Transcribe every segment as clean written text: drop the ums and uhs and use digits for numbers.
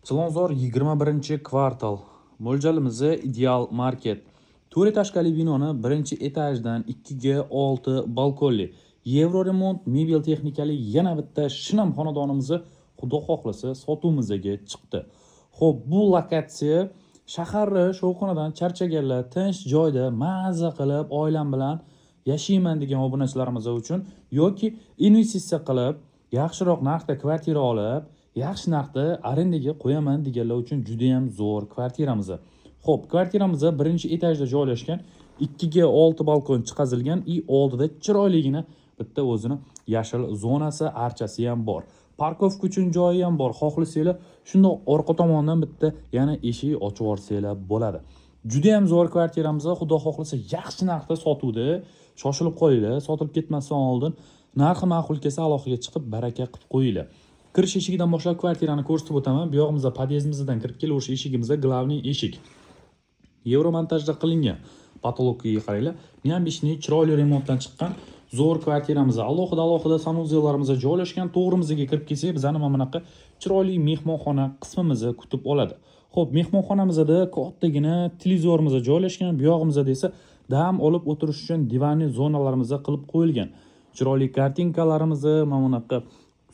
Chilonzor 21-kvartal. Mo'ljalimiz ideal market. 4 etajli binoni 1-etajdan 2 ga 6 balkonli. Yevro remont, mebel texnikali yana bitta shinam xonadonimiz xudo xohlasa sotuvimizga chiqdi. Xo'p, bu lokatsiya shaharni shovqinidan charchaganlar tinch joyda mazza qilib oilam bilan yashayman degan obunachilarimiz uchun yoki investitsiya qilib yaxshiroq narxda kvartira olib yaxshi narxda arendaga qo'yaman deganlar uchun juda ham zo'r kvartiramiz. Xo'p, kvartiramiz 1-etajda joylashgan, 2 ga 6 balkon chiqazilgan va oldida chiroyligina bitta o'zini yashil zonasi, archasi ham bor. Parkovka uchun joyi ham bor. Xohlasanglar, shunda orqa tomondan bitta yana eshik ochib yuborsanglar bo'ladi. Juda ham zo'r kvartiramiz, xudo xohlasa yaxshi narxda sotuvda. Shoshilib qo'yinglar, sotilib ketmasdan oldin narxi ma'qul kelsa aloqaga chiqib baraka qilib qo'yinglar. Kirish eshigidan boshlab kvartirani ko'rsatib o'taman. Bu yog'imizda podyezdimizdan kirib kelaverish eshigimizda glavniy eshik. Yevro montajda qilingan. Patologga qaranglar. Neambishni chiroyli remontdan chiqqan zo'r kvartiramiz. Alohida sanuzellarimiz joylashgan. To'g'rimizga kirib kelsak, bizani mana bunaqa chiroyli mehmonxona qismimizni kutib oladi. Xo'p, mehmonxonamizda kattagina televizorimiz joylashgan. Bu yog'imizda esa dam olib o'tirish uchun divanli zonalarimiz qilib qo'yilgan. Chiroyli kartinkalarimiz, mana bunaqa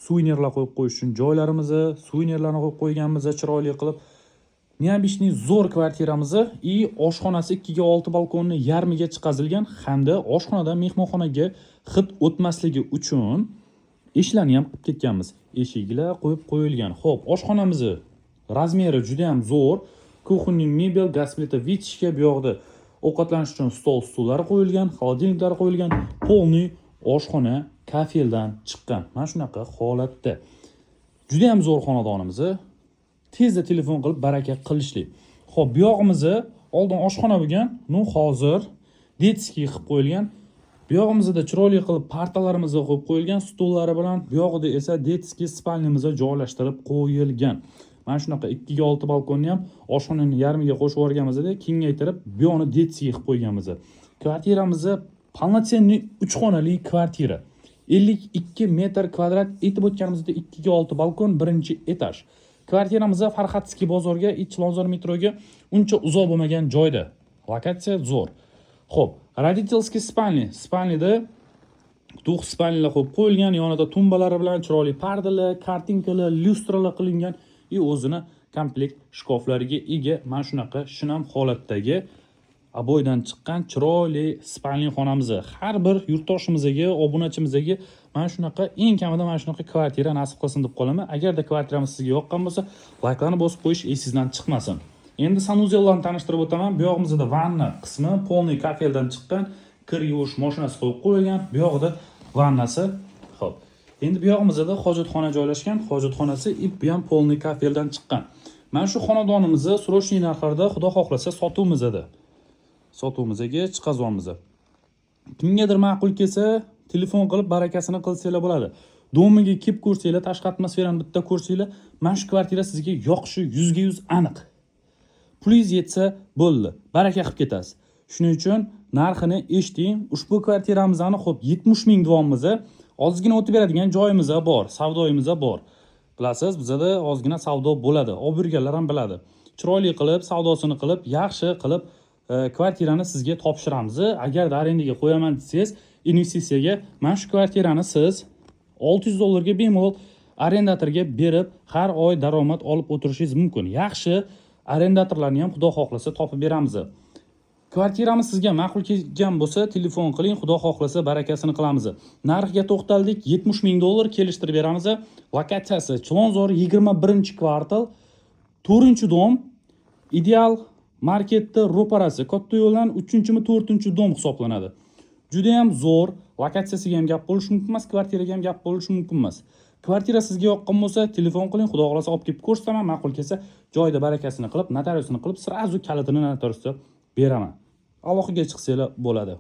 suvenirlar qo'yib qo'yish uchun joylarimiz, suvenirlarni qo'yib qo'yganmiz chiroyli qilib. Neambishni zo'r kvartiramiz va oshxonasi 2 ga 6 balkonni yarmiga chiqazilgan hamda oshxonadan mehmonxonaga hid o'tmasligi uchun eshiklarni ham qilib ketganmiz. Eshiklar qo'yib qo'yilgan. Xo'p, oshxonamiz razmeri juda ham zo'r. Kuxonning mebel, gaz plita, vitishka, bu yoqda ovqatlanish uchun stol-stullar qo'yilgan, xolodilniklar qo'yilgan, polniy oshxona kafeldan chiqqan. Mana shunaqa holatda. Juda ham zo'r xonadonimiz. Tezda telefon qilib baraka qilishlik. Xo'p, bu yog'imizni oldin oshxona bo'lgan, hozir detskiy qilib qo'yilgan. Bu yog'imizda chiroyli qilib partalarimizni qo'yib qo'yilgan, stullari bilan, bu yog'ida esa detskiy spalnimizni joylashtirib qo'yilgan. Mana shunaqa 2 ga 6 balkonni ham oshxonaning yarmiga qo'shib yuborganimizda kengaytirib, bu yog'ini detskiy qilib qo'yganmiz. Kvartiramiz полноценный 3 xonali kvartira. 52 metr kvadrat etib o'tganimizda 2 ga 6 balkon, 1-etaj. Kvartiramiz Farxatskiy bozorga, Chilonzor metroga uncha uzoq bo'lmagan joyda. Lokatsiya zo'r. Xo'p, родительский spalni. Spalnida to'q spalnilar qo'yib qo'yilgan, yonida tumbalari bilan chiroyli pardalar, kartinkalar, lyustralar qilingan va o'zini komplekt shkoflariga ega mana shunaqa shinam holatdagi aboydan chiqqan chiroyli spalni xonamiz. Har bir yurtdoshimizga, obunachimizga mana shunaqa eng kamida mana shunaqa kvartira nasib qilsin deb qolaman. Agarda kvartiramiz sizga yoqqan bo'lsa, layklarni bosib qo'yish esingizdan chiqmasin. Endi sanuzellarni tanishtirib o'taman. Bu yog'imizda vanna qismi polniy kafeldan chiqqan, kir yuvish mashinasi qo'yib qo'yilgan. Bu yog'ida vannasi. Xo'p. Endi bu yog'imizda hojatxona joylashgan. Hojatxonasi bu ham polniy kafeldan chiqqan. Mana shu xonadonimizni срочный narxlarda xudo xohlasa sotuvimizda. Sotuvimizga chiqazamiz. Kimgadir ma'qul kelsa, telefon qilib barakasini qilsanglar bo'ladi. Domiga kelib ko'rsanglar, tashqi atmosferani bitta ko'rsanglar, mana shu kvartira sizga yoqishi 100% aniq. Pulingiz yetsa bo'ldi, baraka qilib ketasiz. Shuning uchun narxini eshiting. Ushbu kvartiramizni xo'p 70 ming deyapmiz. Ozgina o'tib beradigan joyimiz bor, savdoyimiz bor. Bilasiz, bizda ozgina savdo bo'ladi. Olib yurganlar ham biladi. Chiroyli qilib, savdosini qilib, yaxshi qilib kvartirani sizga topshiramiz. Agar arendaga qo'yaman desangiz, investitsiyaga mana shu kvartirani siz $600 bemalol arendatorga berib, har oy daromad olib o'tirishingiz mumkin. Yaxshi arendatorlarni ham xudo xohlasa topib beramiz. Kvartiramiz sizga ma'qul kelgan bo'lsa, telefon qiling, xudo xohlasa barakasini qilamiz. Narxiga to'xtaldik, $70 ming kelishtirib beramiz. Lokatsiyasi Chilonzor 21-kvartal, 4-dom, ideal marketda ro'parasi, katta yo'ldan 3-4-dom hisoblanadi. Juda ham zo'r, lokatsiyasiga ham gap bo'lishi mumkin emas, kvartiraga ham gap bo'lishi mumkin emas. Kvartira sizga yoqqan bo'lsa, telefon qiling, xudo xolasa olib kelib ko'rsataman, ma'qul kelsa, joyida barakasini qilib, notariusini qilib, sirazu kalitini notariusga beraman. Aloqaga chiqsanglar bo'ladi.